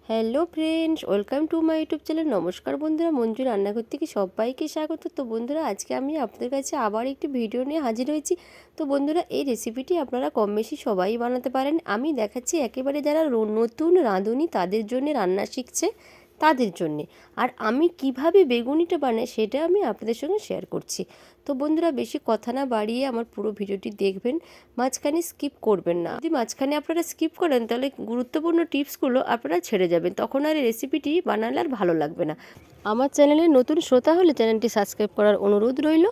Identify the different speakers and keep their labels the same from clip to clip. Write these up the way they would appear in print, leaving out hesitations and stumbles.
Speaker 1: Hello friends, welcome to my YouTube channel. নমস্কার বন্ধুরা, মঞ্জু রান্নাঘর থেকে সবাইকে স্বাগত। তো বন্ধুরা, আজকে আমি আপনাদের কাছে আবার একটি ভিডিও নিয়ে হাজির হয়েছি। তো বন্ধুরা, এই রেসিপিটি আপনারা কম বেশি সবাই বানাতে পারেন। আমি দেখাচ্ছি একেবারে যারা নতুন রাঁধুনি তাদের জন্য, রান্না শিখছে তাদের জন্যে। আর আমি কিভাবে বেগুনিটা বানাই সেটা আমি আপনাদের সঙ্গে শেয়ার করছি। তো বন্ধুরা, বেশি কথা না বাড়িয়ে আমার পুরো ভিডিওটি দেখবেন, মাঝখানে স্কিপ করবেন না। যদি মাঝখানে আপনারা স্কিপ করেন তাহলে গুরুত্বপূর্ণ টিপসগুলো আপনারা ছেড়ে যাবেন, তখন আর এই রেসিপিটি বানালে আর ভালো লাগবে না। আমার চ্যানেলে নতুন শ্রোতা হলে চ্যানেলটি সাবস্ক্রাইব করার অনুরোধ রইল।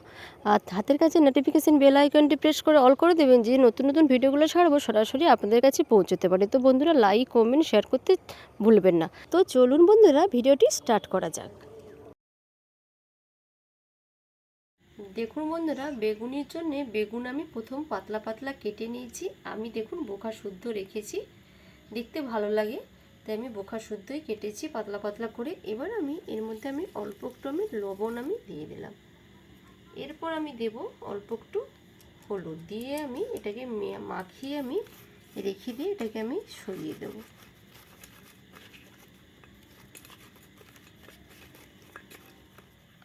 Speaker 1: আর হাতের কাছে নোটিফিকেশান বেল আইকনটি প্রেস করে অল করে দেবেন, যে নতুন নতুন ভিডিওগুলো ছাড়বো সরাসরি আপনাদের কাছে পৌঁছতে পারে। তো বন্ধুরা, লাইক কমেন্ট শেয়ার করতে ভুলবেন না। তো চলুন বন্ধুরা, ভিডিওটি স্টার্ট করা যাক। দেখুন বন্ধুরা, বেগুনের জন্য বেগুন আমি প্রথম পাতলা পাতলা কেটে নিয়েছি। আমি দেখুন বোখা শুদ্ধ রেখেছি, দেখতে ভালো লাগে তাই আমি বোখা শুদ্ধই কেটেছি পাতলা পাতলা করে। এবার আমি এর মধ্যে অল্প একটু লবণ দিয়ে দিলাম। এরপর আমি দেব অল্প একটু হলুদ দিয়ে আমি এটাকে মাখিয়ে রেখে দিয়ে এটাকে আমি সরিয়ে দেবো।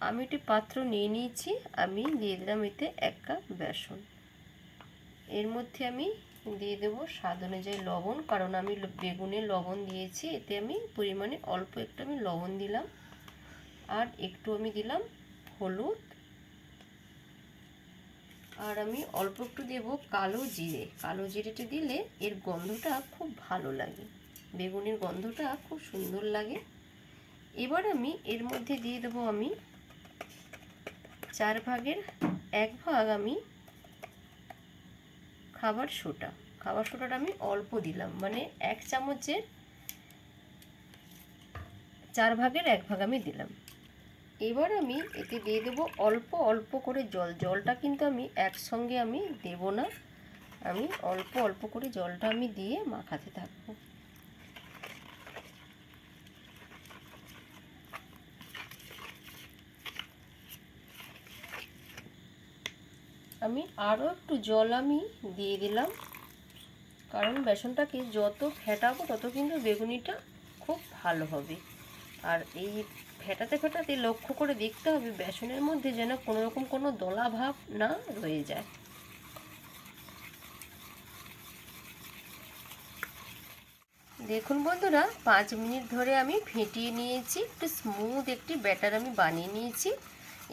Speaker 1: আমি একটি পাত্র নিয়ে নিয়েছি, আমি দিয়ে দিলাম এতে 1 কাপ বেসন। এর মধ্যে আমি দিয়ে দেবো স্বাদ অনুযায়ী লবণ, কারণ আমি বেগুনে লবণ দিয়েছি, এতে আমি পরিমাণে অল্প একটু লবণ দিলাম। আর একটু আমি দিলাম হলুদ। আর আমি অল্প একটু দেব কালো জিরে। কালো জিরেটা দিলে এর গন্ধটা খুব ভালো লাগে, বেগুনের গন্ধটা খুব সুন্দর লাগে। এবার আমি এর মধ্যে দিয়ে দেবো 4 ভাগের 1 ভাগ আমি খাবার সোডা। খাবার সোডাটা আমি অল্প দিলাম, মানে 1 চামচের 4 ভাগের 1 ভাগ আমি দিলাম। এবার আমি এতে দিয়ে দেবো অল্প অল্প করে জল। জলটা কিন্তু আমি একসঙ্গে দেব না, আমি অল্প অল্প করে জলটা দিয়ে মাখাতে থাকবো। আমি আরও একটু জল দিয়ে দিলাম, কারণ বেসনটাকে যত ফেটাবো তত কিন্তু বেগুনিটা খুব ভালো হবে। আর এই ফেটাতে ফেটাতে লক্ষ্য করে দেখতে হবে বেসনের মধ্যে যেন কোনো রকম কোনো দলা ভাব না রয়ে যায়। দেখুন বন্ধুরা, 5 মিনিট ধরে আমি ফেটিয়ে নিয়েছি, একটু স্মুথ একটি ব্যাটার আমি বানিয়ে নিয়েছি।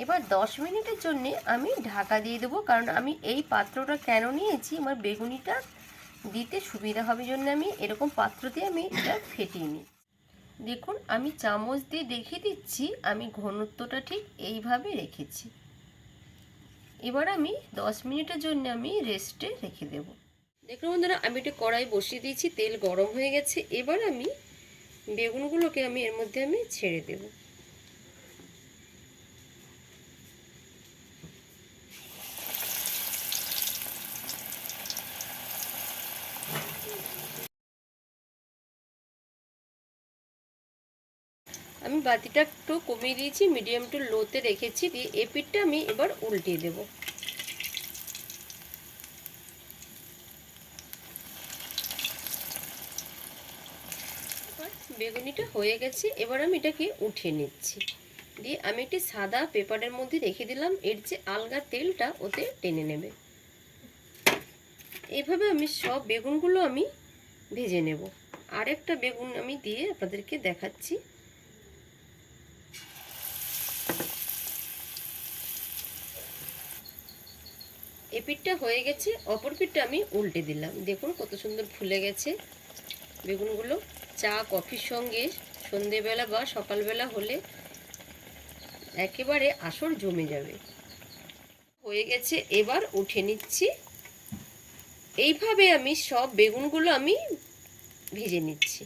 Speaker 1: এবার 10 মিনিটের জন্য আমি ঢাকা দিয়ে দেবো, কারণ আমি এই পাত্রটা কেন নিয়েছি, আমার বেগুনিটা দিতে সুবিধা হবে জন্য আমি এরকম পাত্র দিয়ে এটা ফেটিয়ে নিই। দেখুন, আমি চামচ দিয়ে দেখিয়ে দিচ্ছি, আমি ঘনত্বটা ঠিক এইভাবে রেখেছি। এবার আমি 10 মিনিটের জন্য রেস্টে রেখে দেব। দেখুন বন্ধুরা, আমি একটা কড়াই বসিয়ে দিয়েছি, তেল গরম হয়ে গেছে। এবার আমি বেগুনগুলোকে এর মধ্যে ছেড়ে দেব। আমি বাতিটা একটু কমিয়ে দিয়েছি, মিডিয়াম টু লোতে রেখেছি। দিয়ে এই পিঠটা আমি এবার উল্টিয়ে দেব। বেগুনিটা হয়ে গেছে, এবার আমি এটাকে উঠিয়ে নিচ্ছি। দিয়ে আমি একটি সাদা পেপারের মধ্যে রেখে দিলাম, এর যে আলগা তেলটা ওতে টেনে নেবে। এইভাবে আমি সব বেগুনগুলো ভেজে নেব। আরেকটা বেগুন আমি দিয়ে আপনাদেরকে দেখাচ্ছি। এই পিঠটা হয়ে গেছে, অপর পিঠটা আমি উল্টে দিলাম। দেখুন কত সুন্দর ফুলে গেছে বেগুনগুলো। চা কফির সঙ্গে সন্ধেবেলা বা সকালবেলা হলে একেবারে আসর জমে যাবে। হয়ে গেছে, এবার উঠে নিচ্ছি। এইভাবে আমি সব বেগুনগুলো ভেজে নিচ্ছি।